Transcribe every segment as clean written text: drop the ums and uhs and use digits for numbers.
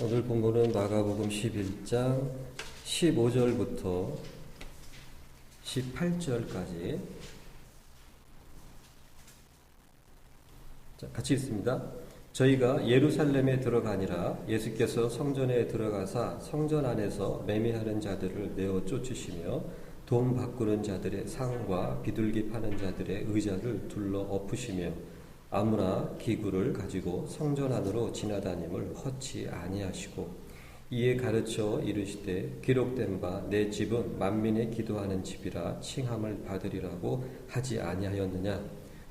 오늘 본문은 마가복음 11장 15절부터 18절까지 같이 읽습니다. 저희가 예루살렘에 들어가니라 예수께서 성전에 들어가사 성전 안에서 매매하는 자들을 내어 쫓으시며 돈 바꾸는 자들의 상과 비둘기 파는 자들의 의자를 둘러 엎으시며 아무나 기구를 가지고 성전 안으로 지나다님을 허치 아니하시고 이에 가르쳐 이르시되 기록된 바 내 집은 만민의 기도하는 집이라 칭함을 받으리라고 하지 아니하였느냐.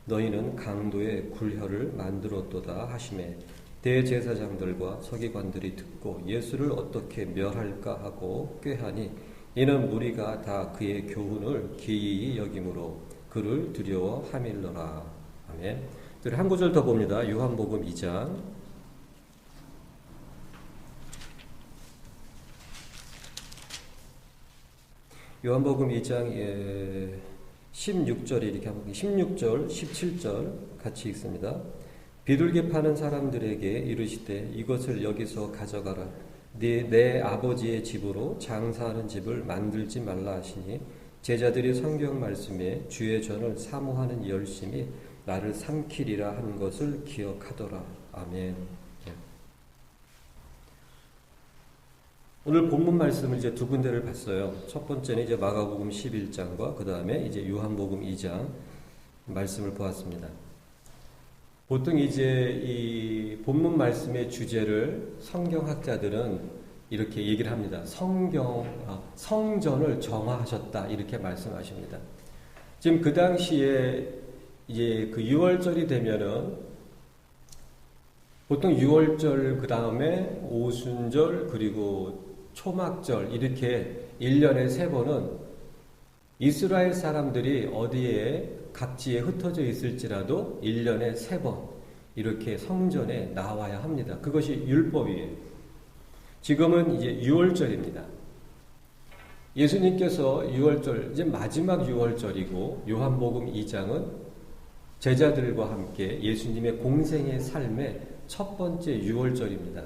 너희는 강도의 굴혈을 만들었도다 하시매 대제사장들과 서기관들이 듣고 예수를 어떻게 멸할까 하고 꾀하니 이는 무리가 다 그의 교훈을 기이히 여김으로 그를 두려워하밀러라. 아멘. 한 구절 더 봅니다. 요한복음 2장 요한복음 2장 16절이 이렇게 한번 16절 17절 같이 읽습니다. 비둘기 파는 사람들에게 이르시되 이것을 여기서 가져가라. 내 아버지의 집으로 장사하는 집을 만들지 말라 하시니 제자들이 성경 말씀에 주의 전을 사모하는 열심이 나를 삼키리라 한 것을 기억하더라. 아멘. 오늘 본문 말씀을 이제 두 군데를 봤어요. 첫 번째는 이제 마가복음 11장과 그 다음에 이제 요한복음 2장 말씀을 보았습니다. 보통 이제 이 본문 말씀의 주제를 성경학자들은 이렇게 얘기를 합니다. 성전을 정화하셨다 이렇게 말씀하십니다. 지금 그 당시에 이제 그 6월절이 되면은 보통 6월절 그 다음에 오순절 그리고 초막절 이렇게 1년에 3번은 이스라엘 사람들이 어디에 각지에 흩어져 있을지라도 1년에 3번 이렇게 성전에 나와야 합니다. 그것이 율법이에요. 지금은 이제 6월절입니다. 예수님께서 6월절 이제 마지막 6월절이고 요한복음 2장은 제자들과 함께 예수님의 공생의 삶의 첫 번째 6월절입니다.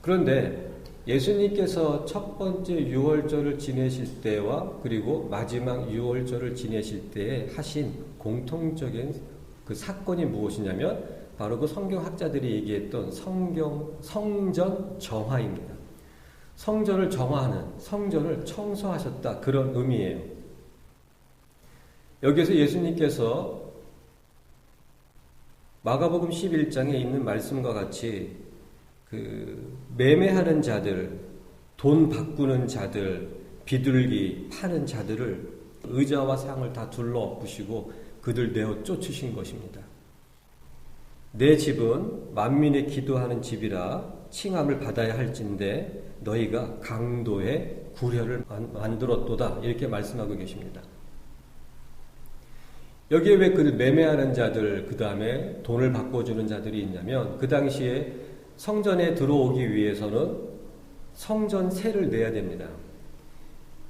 그런데 예수님께서 첫 번째 6월절을 지내실 때와 그리고 마지막 6월절을 지내실 때에 하신 공통적인 그 사건이 무엇이냐면 바로 그 성경학자들이 얘기했던 성전 정화입니다. 성전을 정화하는, 성전을 청소하셨다 그런 의미예요. 여기서 예수님께서 마가복음 11장에 있는 말씀과 같이 그 매매하는 자들, 돈 바꾸는 자들, 비둘기 파는 자들을 의자와 상을 다 둘러 엎으시고 그들 내어 쫓으신 것입니다. 내 집은 만민의 기도하는 집이라 칭함을 받아야 할진대 너희가 강도의 굴혈을 만들었도다 이렇게 말씀하고 계십니다. 여기에 왜 그 매매하는 자들 그 다음에 돈을 바꿔주는 자들이 있냐면 그 당시에 성전에 들어오기 위해서는 성전세를 내야 됩니다.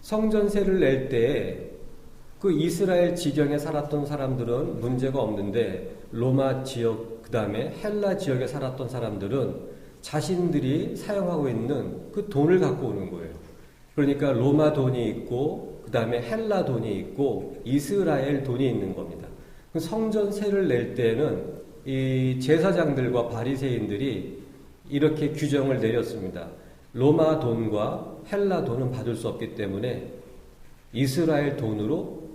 성전세를 낼 때 그 이스라엘 지경에 살았던 사람들은 문제가 없는데 로마 지역 그 다음에 헬라 지역에 살았던 사람들은 자신들이 사용하고 있는 그 돈을 갖고 오는 거예요. 그러니까 로마 돈이 있고 그 다음에 헬라 돈이 있고 이스라엘 돈이 있는 겁니다. 성전세를 낼 때는 이 제사장들과 바리새인들이 이렇게 규정을 내렸습니다. 로마 돈과 헬라 돈은 받을 수 없기 때문에 이스라엘 돈으로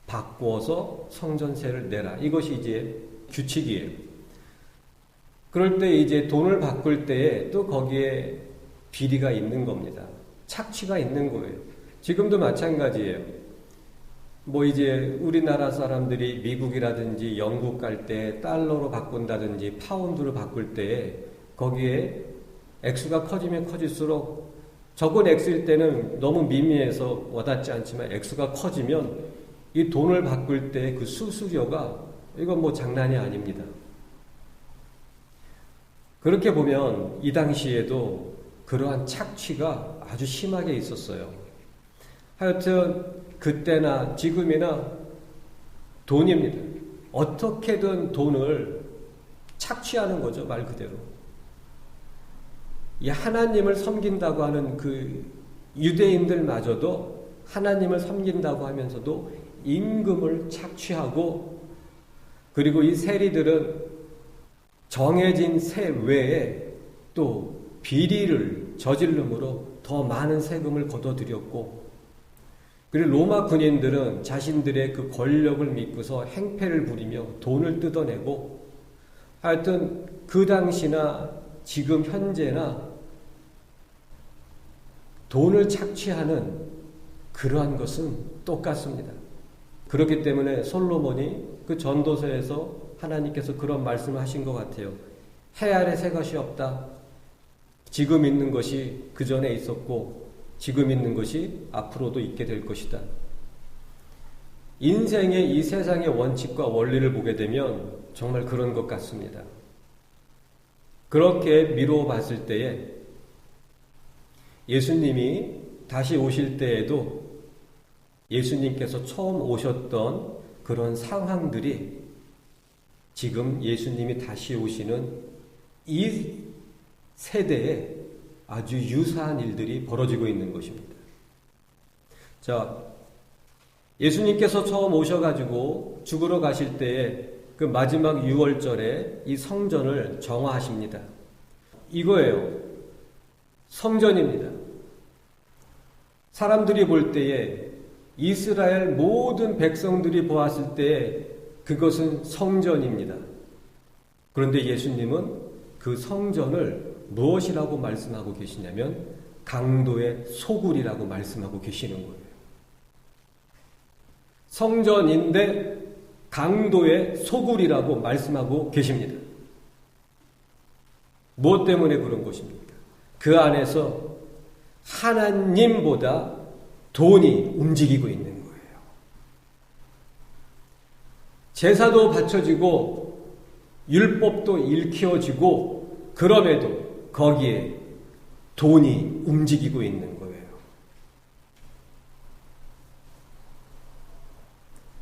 바꾸어서 성전세를 내라. 이것이 이제 규칙이에요. 그럴 때 이제 돈을 바꿀 때에 또 거기에 비리가 있는 겁니다. 착취가 있는 거예요. 지금도 마찬가지예요. 뭐 이제 우리나라 사람들이 미국이라든지 영국 갈 때 달러로 바꾼다든지 파운드로 바꿀 때 거기에 액수가 커지면 커질수록 적은 액수일 때는 너무 미미해서 와닿지 않지만 액수가 커지면 이 돈을 바꿀 때 그 수수료가 이건 뭐 장난이 아닙니다. 그렇게 보면 이 당시에도 그러한 착취가 아주 심하게 있었어요. 하여튼 그때나 지금이나 돈입니다. 어떻게든 돈을 착취하는 거죠, 말 그대로. 이 하나님을 섬긴다고 하는 그 유대인들마저도 하나님을 섬긴다고 하면서도 임금을 착취하고, 그리고 이 세리들은 정해진 세 외에 또 비리를 저질름으로 더 많은 세금을 걷어들였고, 그리고 로마 군인들은 자신들의 그 권력을 믿고서 행패를 부리며 돈을 뜯어내고, 하여튼 그 당시나 지금 현재나 돈을 착취하는 그러한 것은 똑같습니다. 그렇기 때문에 솔로몬이 그 전도서에서 하나님께서 그런 말씀을 하신 것 같아요. 해 아래 새 것이 없다. 지금 있는 것이 그 전에 있었고 지금 있는 것이 앞으로도 있게 될 것이다. 인생의 이 세상의 원칙과 원리를 보게 되면 정말 그런 것 같습니다. 그렇게 미루어 봤을 때에 예수님이 다시 오실 때에도 예수님께서 처음 오셨던 그런 상황들이 지금 예수님이 다시 오시는 이 세대에 아주 유사한 일들이 벌어지고 있는 것입니다. 자, 예수님께서 처음 오셔가지고 죽으러 가실 때에 그 마지막 유월절에 이 성전을 정화하십니다. 이거예요. 성전입니다. 사람들이 볼 때에 이스라엘 모든 백성들이 보았을 때에 그것은 성전입니다. 그런데 예수님은 그 성전을 무엇이라고 말씀하고 계시냐면 강도의 소굴이라고 말씀하고 계시는 거예요. 성전인데 강도의 소굴이라고 말씀하고 계십니다. 무엇 때문에 그런 것입니까? 그 안에서 하나님보다 돈이 움직이고 있는 거예요. 제사도 바쳐지고 율법도 일깨워지고 그럼에도 거기에 돈이 움직이고 있는 거예요.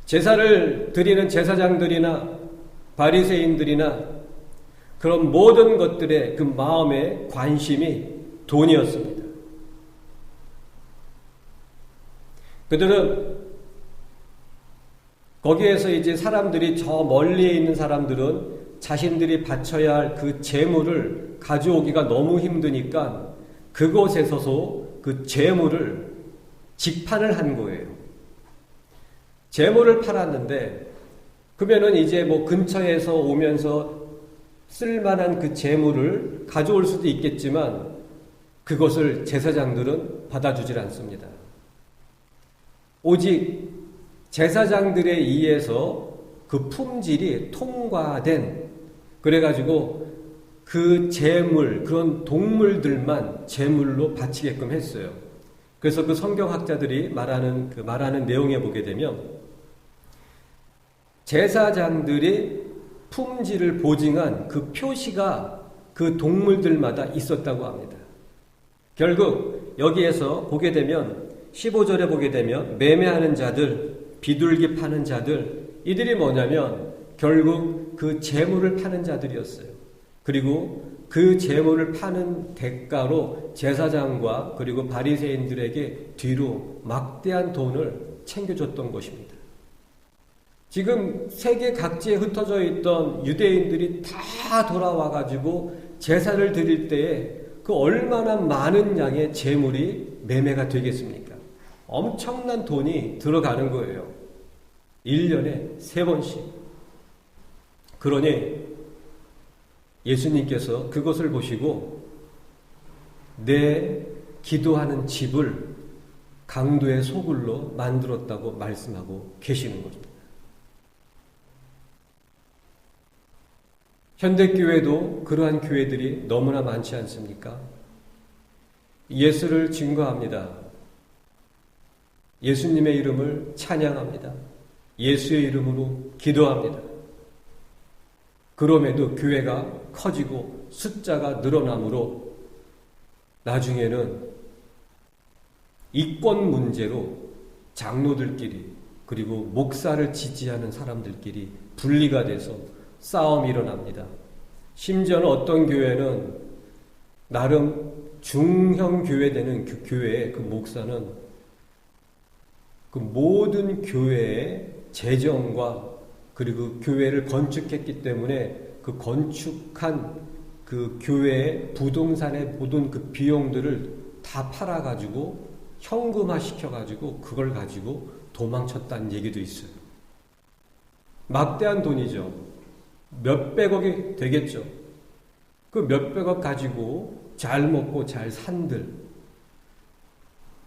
제사를 드리는 제사장들이나 바리새인들이나 그런 모든 것들의 그 마음의 관심이 돈이었습니다. 그들은 거기에서 이제 사람들이 저 멀리에 있는 사람들은 자신들이 바쳐야 할 그 재물을 가져오기가 너무 힘드니까 그곳에서도 그 재물을 직판을 한 거예요. 재물을 팔았는데 그러면은 이제 뭐 근처에서 오면서 쓸만한 그 재물을 가져올 수도 있겠지만 그것을 제사장들은 받아주질 않습니다. 오직 제사장들에 의해서 그 품질이 통과된, 그래가지고 그 재물, 그런 동물들만 재물로 바치게끔 했어요. 그래서 그 성경학자들이 말하는 내용에 보게 되면 제사장들이 품질을 보증한 그 표시가 그 동물들마다 있었다고 합니다. 결국 여기에서 보게 되면 15절에 보게 되면 매매하는 자들, 비둘기 파는 자들, 이들이 뭐냐면 결국 그 재물을 파는 자들이었어요. 그리고 그 재물을 파는 대가로 제사장과 그리고 바리새인들에게 뒤로 막대한 돈을 챙겨줬던 것입니다. 지금 세계 각지에 흩어져 있던 유대인들이 다 돌아와가지고 제사를 드릴 때에 그 얼마나 많은 양의 재물이 매매가 되겠습니까? 엄청난 돈이 들어가는 거예요. 1년에 3번씩. 그러니 예수님께서 그것을 보시고 내 기도하는 집을 강도의 소굴로 만들었다고 말씀하고 계시는 것입니다. 현대교회도 그러한 교회들이 너무나 많지 않습니까? 예수를 증거합니다. 예수님의 이름을 찬양합니다. 예수의 이름으로 기도합니다. 그럼에도 교회가 커지고 숫자가 늘어나므로 나중에는 이권 문제로 장로들끼리 그리고 목사를 지지하는 사람들끼리 분리가 돼서 싸움이 일어납니다. 심지어는 어떤 교회는 나름 중형 교회 되는 그 교회의 그 목사는 그 모든 교회의 재정과 그리고 교회를 건축했기 때문에 그 건축한 그 교회의 부동산의 모든 그 비용들을 다 팔아가지고 현금화 시켜가지고 그걸 가지고 도망쳤다는 얘기도 있어요. 막대한 돈이죠. 몇백억이 되겠죠. 그 몇백억 가지고 잘 먹고 잘 산들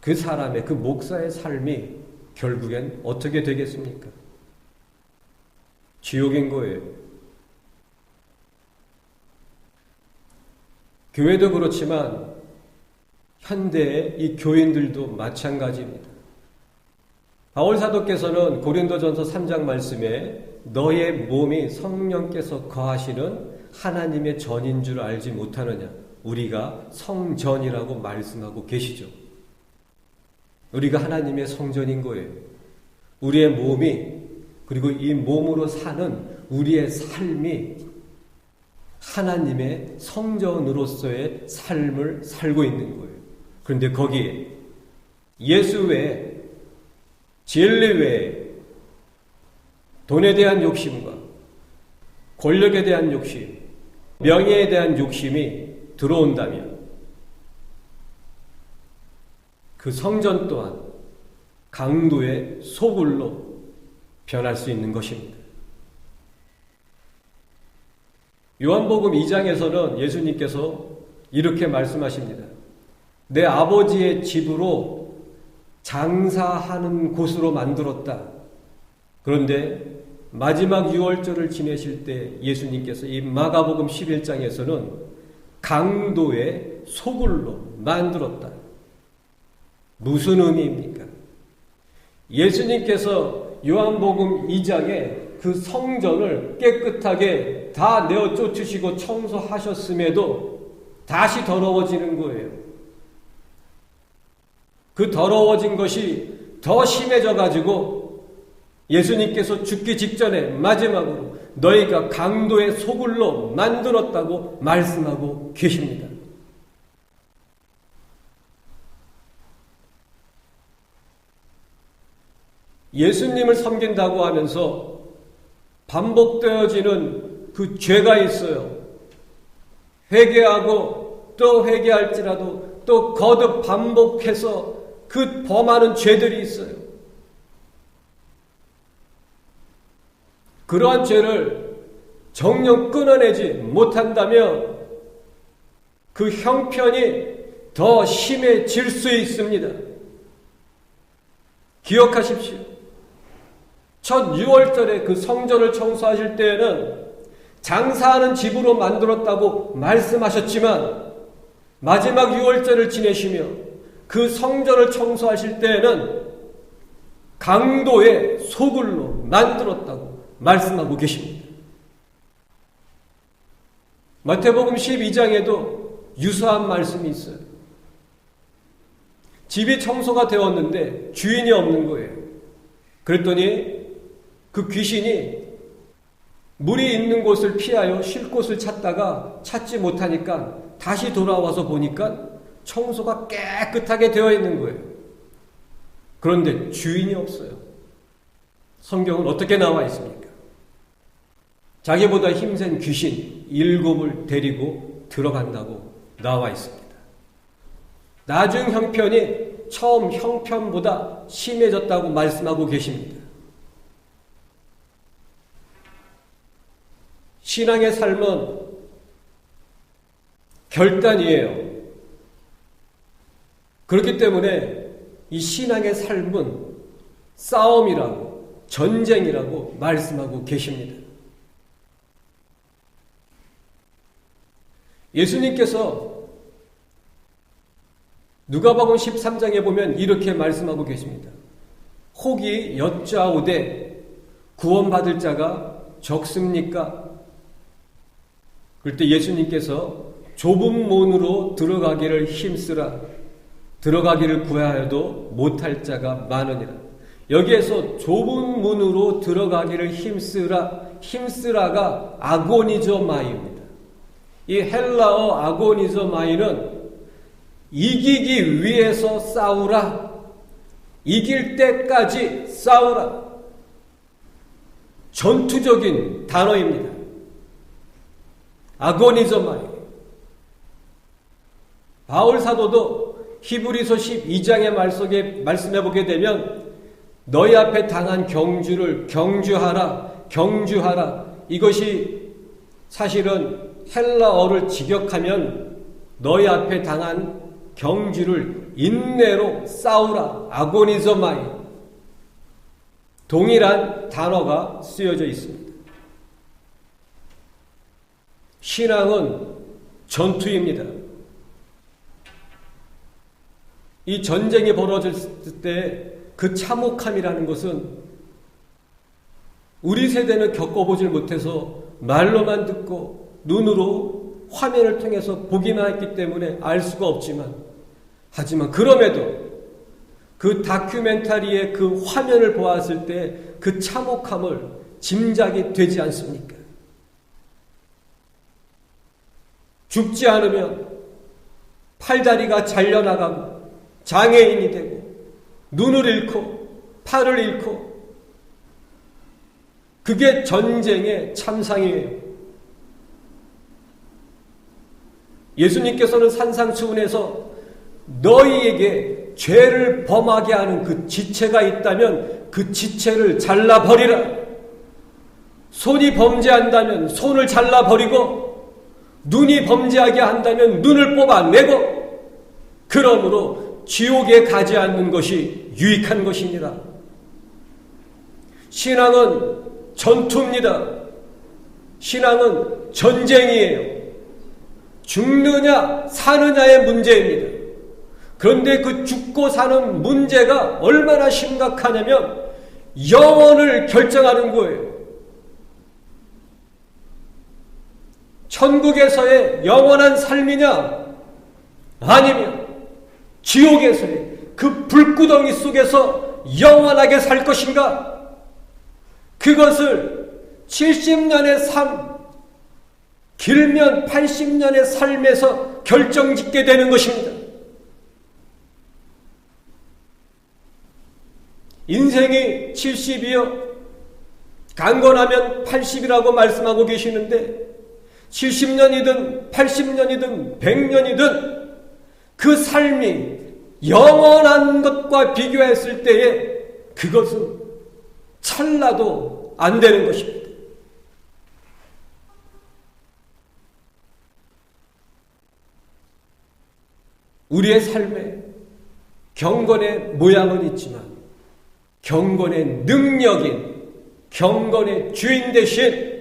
그 사람의 그 목사의 삶이 결국엔 어떻게 되겠습니까? 지옥인 거예요. 교회도 그렇지만 현대의 이 교인들도 마찬가지입니다. 바울 사도께서는 고린도전서 3장 말씀에 너의 몸이 성령께서 거하시는 하나님의 전인 줄 알지 못하느냐. 우리가 성전이라고 말씀하고 계시죠. 우리가 하나님의 성전인 거예요. 우리의 몸이 그리고 이 몸으로 사는 우리의 삶이 하나님의 성전으로서의 삶을 살고 있는 거예요. 그런데 거기에 예수 외에 진리 외에 돈에 대한 욕심과 권력에 대한 욕심, 명예에 대한 욕심이 들어온다면 그 성전 또한 강도의 소굴로 변할 수 있는 것입니다. 요한복음 2장에서는 예수님께서 이렇게 말씀하십니다. 내 아버지의 집으로 장사하는 곳으로 만들었다. 그런데 마지막 유월절을 지내실 때 예수님께서 이 마가복음 11장에서는 강도의 소굴로 만들었다. 무슨 의미입니까? 예수님께서 요한복음 2장에 그 성전을 깨끗하게 다 내어 쫓으시고 청소하셨음에도 다시 더러워지는 거예요. 그 더러워진 것이 더 심해져 가지고 예수님께서 죽기 직전에 마지막으로 너희가 강도의 소굴로 만들었다고 말씀하고 계십니다. 예수님을 섬긴다고 하면서 반복되어지는 그 죄가 있어요. 회개하고 또 회개할지라도 또 거듭 반복해서 그 범하는 죄들이 있어요. 그러한 죄를 정녕 끊어내지 못한다면 그 형편이 더 심해질 수 있습니다. 기억하십시오. 첫 유월절에 그 성전을 청소하실 때에는 장사하는 집으로 만들었다고 말씀하셨지만 마지막 유월절을 지내시며 그 성전을 청소하실 때에는 강도의 소굴로 만들었다고 말씀하고 계십니다. 마태복음 12장에도 유사한 말씀이 있어요. 집이 청소가 되었는데 주인이 없는 거예요. 그랬더니 그 귀신이 물이 있는 곳을 피하여 쉴 곳을 찾다가 찾지 못하니까 다시 돌아와서 보니까 청소가 깨끗하게 되어 있는 거예요. 그런데 주인이 없어요. 성경은 어떻게 나와 있습니까? 자기보다 힘센 귀신 7을 데리고 들어간다고 나와 있습니다. 나중 형편이 처음 형편보다 심해졌다고 말씀하고 계십니다. 신앙의 삶은 결단이에요. 그렇기 때문에 이 신앙의 삶은 싸움이라고 전쟁이라고 말씀하고 계십니다. 예수님께서 누가복음 13장에 보면 이렇게 말씀하고 계십니다. 혹이 여짜오되 구원받을 자가 적습니까? 그럴 때 예수님께서 좁은 문으로 들어가기를 힘쓰라. 들어가기를 구하여도 못할 자가 많으니라. 여기에서 좁은 문으로 들어가기를 힘쓰라. 힘쓰라가 아고니조마이입니다. 이 헬라어 아고니zo마이는 이기기 위해서 싸우라. 이길 때까지 싸우라. 전투적인 단어입니다. 아고니zo마이. 바울 사도도 히브리서 12장의 말 속에 말씀해 보게 되면 너희 앞에 당한 경주를 경주하라. 이것이 사실은 헬라어를 직역하면 너희 앞에 당한 경주를 인내로 싸우라. 아고니zo마이. 동일한 단어가 쓰여져 있습니다. 신앙은 전투입니다. 이 전쟁이 벌어졌을 때 그 참혹함이라는 것은 우리 세대는 겪어보질 못해서 말로만 듣고 눈으로 화면을 통해서 보기만 했기 때문에 알 수가 없지만, 하지만 그럼에도 그 다큐멘터리의 그 화면을 보았을 때 그 참혹함을 짐작이 되지 않습니까? 죽지 않으면 팔다리가 잘려나가고 장애인이 되고 눈을 잃고 팔을 잃고, 그게 전쟁의 참상이에요. 예수님께서는 산상수훈에서 너희에게 죄를 범하게 하는 그 지체가 있다면 그 지체를 잘라버리라. 손이 범죄한다면 손을 잘라버리고, 눈이 범죄하게 한다면 눈을 뽑아내고, 그러므로 지옥에 가지 않는 것이 유익한 것이니라. 신앙은 전투입니다. 신앙은 전쟁이에요. 죽느냐 사느냐의 문제입니다. 그런데 그 죽고 사는 문제가 얼마나 심각하냐면 영혼을 결정하는 거예요. 천국에서의 영원한 삶이냐, 아니면 지옥에서의 그 불구덩이 속에서 영원하게 살 것인가? 그것을 70년의 삶, 길면 80년의 삶에서 결정짓게 되는 것입니다. 인생이 70이요, 강건하면 80이라고 말씀하고 계시는데 70년이든 80년이든 100년이든 그 삶이 영원한 것과 비교했을 때에 그것은 찰나도 안 되는 것입니다. 우리의 삶에 경건의 모양은 있지만 경건의 능력인, 경건의 주인 대신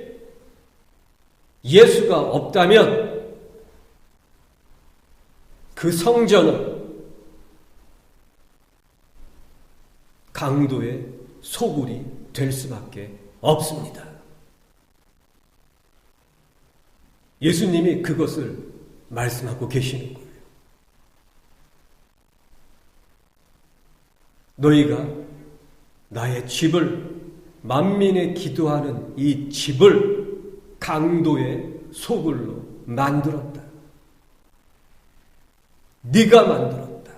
예수가 없다면 그 성전은 강도의 소굴이 될 수밖에 없습니다. 예수님이 그것을 말씀하고 계시는 거예요. 너희가 나의 집을, 만민의 기도하는 이 집을 강도의 소굴로 만들었다. 네가 만들었다.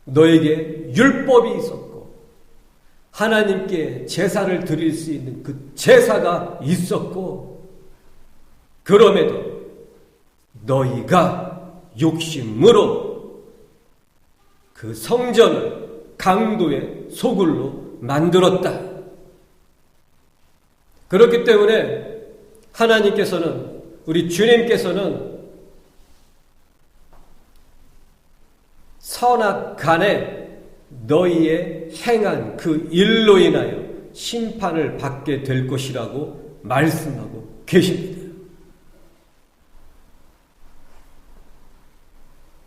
너에게 율법이 있었고 하나님께 제사를 드릴 수 있는 그 제사가 있었고, 그럼에도 너희가 욕심으로 그 성전을 강도의 소굴로 만들었다. 그렇기 때문에 하나님께서는, 우리 주님께서는 선악간에 너희의 행한 그 일로 인하여 심판을 받게 될 것이라고 말씀하고 계십니다.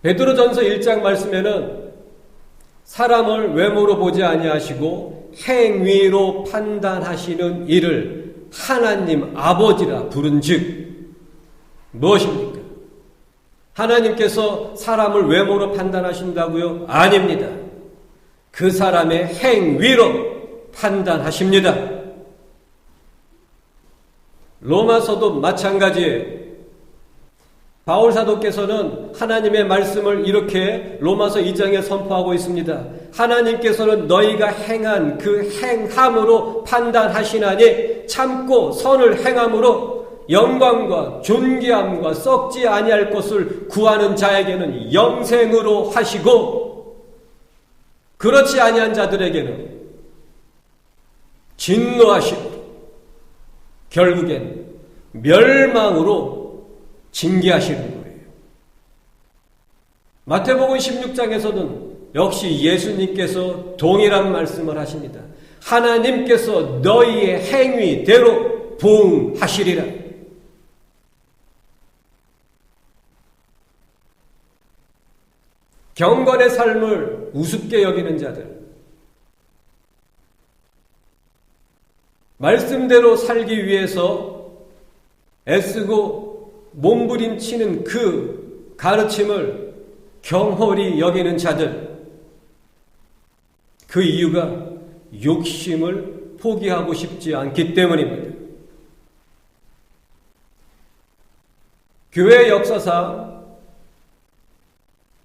베드로전서 1장 말씀에는 사람을 외모로 보지 아니하시고 행위로 판단하시는 이를 하나님 아버지라 부른즉 무엇입니까? 하나님께서 사람을 외모로 판단하신다고요? 아닙니다. 그 사람의 행위로 판단하십니다. 로마서도 마찬가지예요. 바울 사도께서는 하나님의 말씀을 이렇게 로마서 2장에 선포하고 있습니다. 하나님께서는 너희가 행한 그 행함으로 판단하시나니 참고 선을 행함으로 영광과 존귀함과 썩지 아니할 것을 구하는 자에게는 영생으로 하시고 그렇지 아니한 자들에게는 진노하시고 결국엔 멸망으로 징계하시는 거예요. 마태복음 16장에서는 역시 예수님께서 동일한 말씀을 하십니다. 하나님께서 너희의 행위대로 보응하시리라. 경건의 삶을 우습게 여기는 자들, 말씀대로 살기 위해서 애쓰고 몸부림치는 그 가르침을 경홀히 여기는 자들, 그 이유가 욕심을 포기하고 싶지 않기 때문입니다. 교회 역사상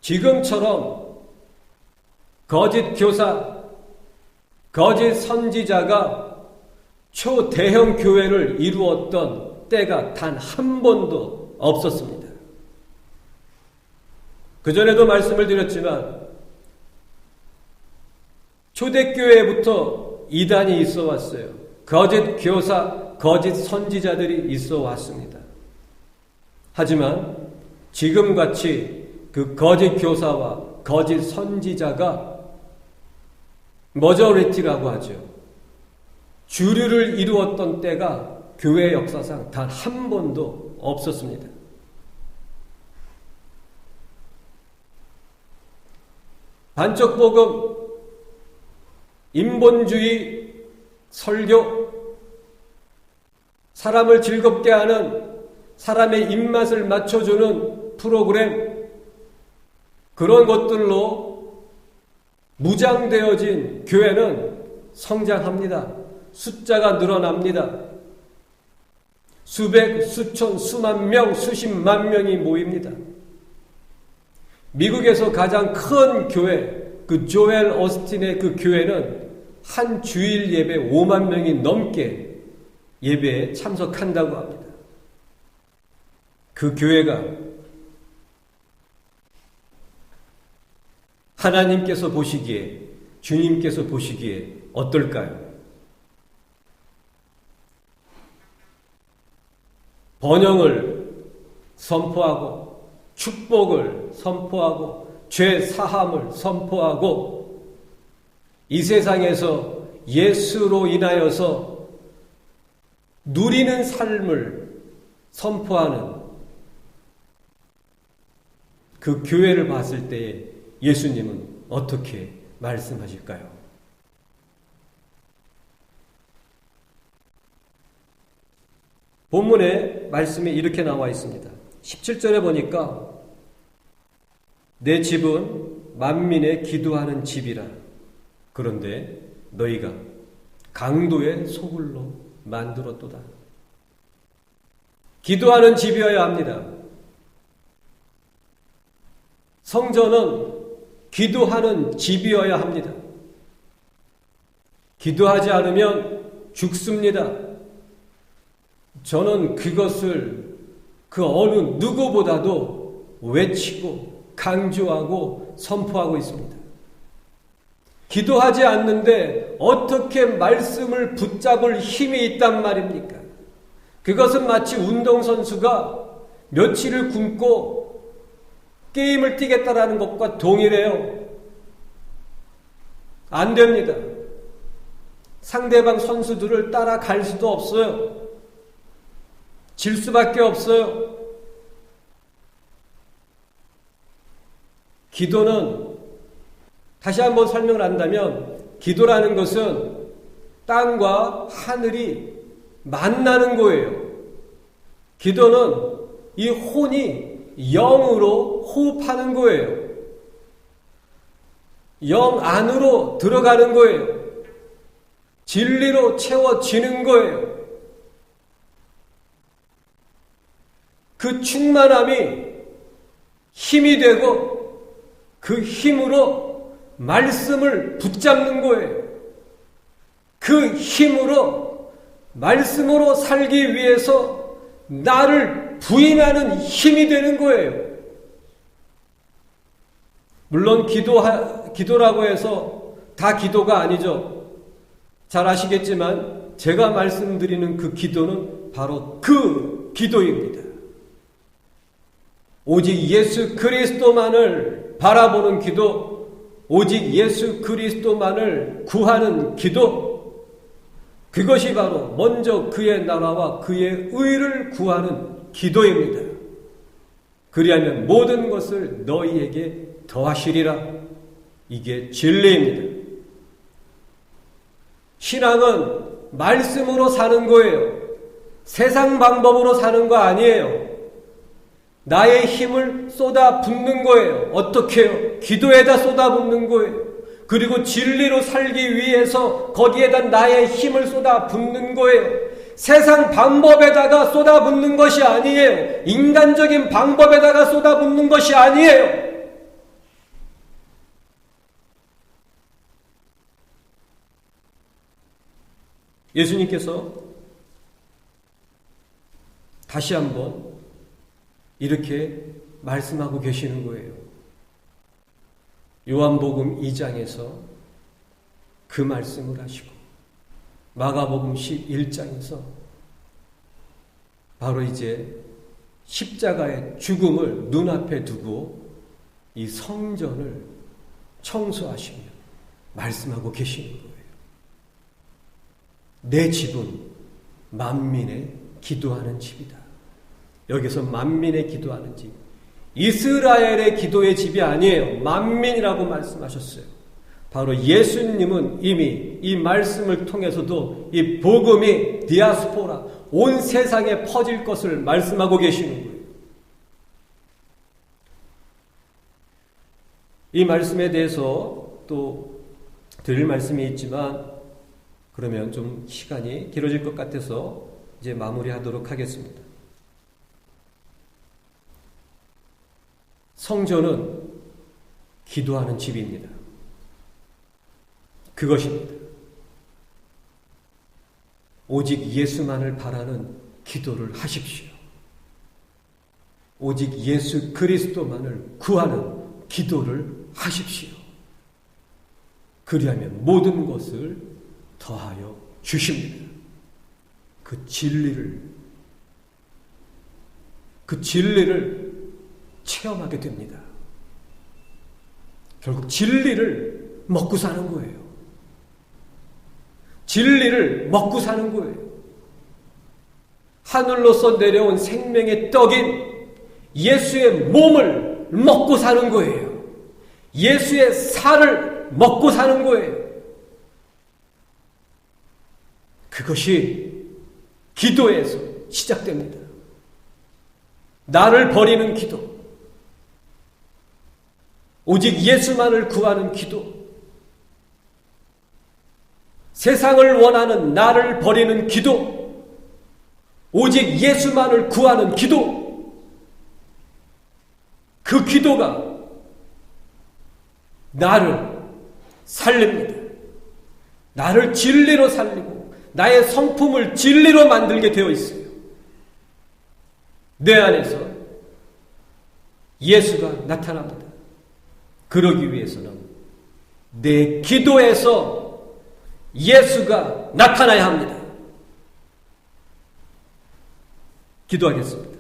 지금처럼 거짓 교사, 거짓 선지자가 초대형 교회를 이루었던 때가 단 한 번도 없었습니다. 그전에도 말씀을 드렸지만 초대교회부터 이단이 있어 왔어요. 거짓 교사, 거짓 선지자들이 있어 왔습니다. 하지만 지금같이 그 거짓 교사와 거짓 선지자가 머저리티라고 하죠. 주류를 이루었던 때가 교회 역사상 단 한 번도 없었습니다. 반쪽복음, 인본주의, 설교, 사람을 즐겁게 하는, 사람의 입맛을 맞춰주는 프로그램, 그런 것들로 무장되어진 교회는 성장합니다. 숫자가 늘어납니다. 수백, 수천, 수만 명, 수십만 명이 모입니다. 미국에서 가장 큰 교회, 그 조엘 오스틴의 그 교회는 한 주일 예배 5만 명이 넘게 예배에 참석한다고 합니다. 그 교회가 하나님께서 보시기에, 주님께서 보시기에 어떨까요? 번영을 선포하고 축복을 선포하고 죄 사함을 선포하고 이 세상에서 예수로 인하여서 누리는 삶을 선포하는 그 교회를 봤을 때에 예수님은 어떻게 말씀하실까요? 본문에 말씀이 이렇게 나와 있습니다. 17절에 보니까 내 집은 만민의 기도하는 집이라. 그런데 너희가 강도의 소굴로 만들었도다. 기도하는 집이어야 합니다. 성전은 기도하는 집이어야 합니다. 기도하지 않으면 죽습니다. 저는 그것을 그 어느 누구보다도 외치고 강조하고 선포하고 있습니다. 기도하지 않는데 어떻게 말씀을 붙잡을 힘이 있단 말입니까? 그것은 마치 운동선수가 며칠을 굶고 게임을 뛰겠다라는 것과 동일해요. 안 됩니다. 상대방 선수들을 따라갈 수도 없어요. 질 수밖에 없어요. 기도는 다시 한번 설명을 한다면 기도라는 것은 땅과 하늘이 만나는 거예요. 기도는 이 혼이 영으로 호흡하는 거예요. 영 안으로 들어가는 거예요. 진리로 채워지는 거예요. 그 충만함이 힘이 되고 그 힘으로 말씀을 붙잡는 거예요. 그 힘으로 말씀으로 살기 위해서 나를 부인하는 힘이 되는 거예요. 물론 기도라고 해서 다 기도가 아니죠. 잘 아시겠지만 제가 말씀드리는 그 기도는 바로 그 기도입니다. 오직 예수 그리스도만을 바라보는 기도, 오직 예수 그리스도만을 구하는 기도, 그것이 바로 먼저 그의 나라와 그의 의를 구하는 기도입니다. 그리하면 모든 것을 너희에게 더하시리라. 이게 진리입니다. 신앙은 말씀으로 사는 거예요. 세상 방법으로 사는 거 아니에요. 나의 힘을 쏟아붓는 거예요. 어떻게 해요? 기도에다 쏟아붓는 거예요. 그리고 진리로 살기 위해서 거기에다 나의 힘을 쏟아붓는 거예요. 세상 방법에다가 쏟아붓는 것이 아니에요. 인간적인 방법에다가 쏟아붓는 것이 아니에요. 예수님께서 다시 한번 이렇게 말씀하고 계시는 거예요. 요한복음 2장에서 그 말씀을 하시고 마가복음 11장에서 바로 이제 십자가의 죽음을 눈앞에 두고 이 성전을 청소하시며 말씀하고 계시는 거예요. 내 집은 만민의 기도하는 집이다. 여기서 만민의 기도하는 집, 이스라엘의 기도의 집이 아니에요. 만민이라고 말씀하셨어요. 바로 예수님은 이미 이 말씀을 통해서도 이 복음이 디아스포라, 온 세상에 퍼질 것을 말씀하고 계시는 거예요. 이 말씀에 대해서 또 드릴 말씀이 있지만 그러면 좀 시간이 길어질 것 같아서 이제 마무리하도록 하겠습니다. 성전은 기도하는 집입니다. 그것입니다. 오직 예수만을 바라는 기도를 하십시오. 오직 예수 그리스도만을 구하는 기도를 하십시오. 그리하면 모든 것을 더하여 주십니다. 그 진리를 체험하게 됩니다. 결국 진리를 먹고 사는 거예요. 진리를 먹고 사는 거예요. 하늘로서 내려온 생명의 떡인 예수의 몸을 먹고 사는 거예요. 예수의 살을 먹고 사는 거예요. 그것이 기도에서 시작됩니다. 나를 버리는 기도, 오직 예수만을 구하는 기도, 세상을 원하는 나를 버리는 기도, 오직 예수만을 구하는 기도, 그 기도가 나를 살립니다. 나를 진리로 살리고 나의 성품을 진리로 만들게 되어 있어요. 내 안에서 예수가 나타납니다. 그러기 위해서는 내 기도에서 예수가 나타나야 합니다. 기도하겠습니다.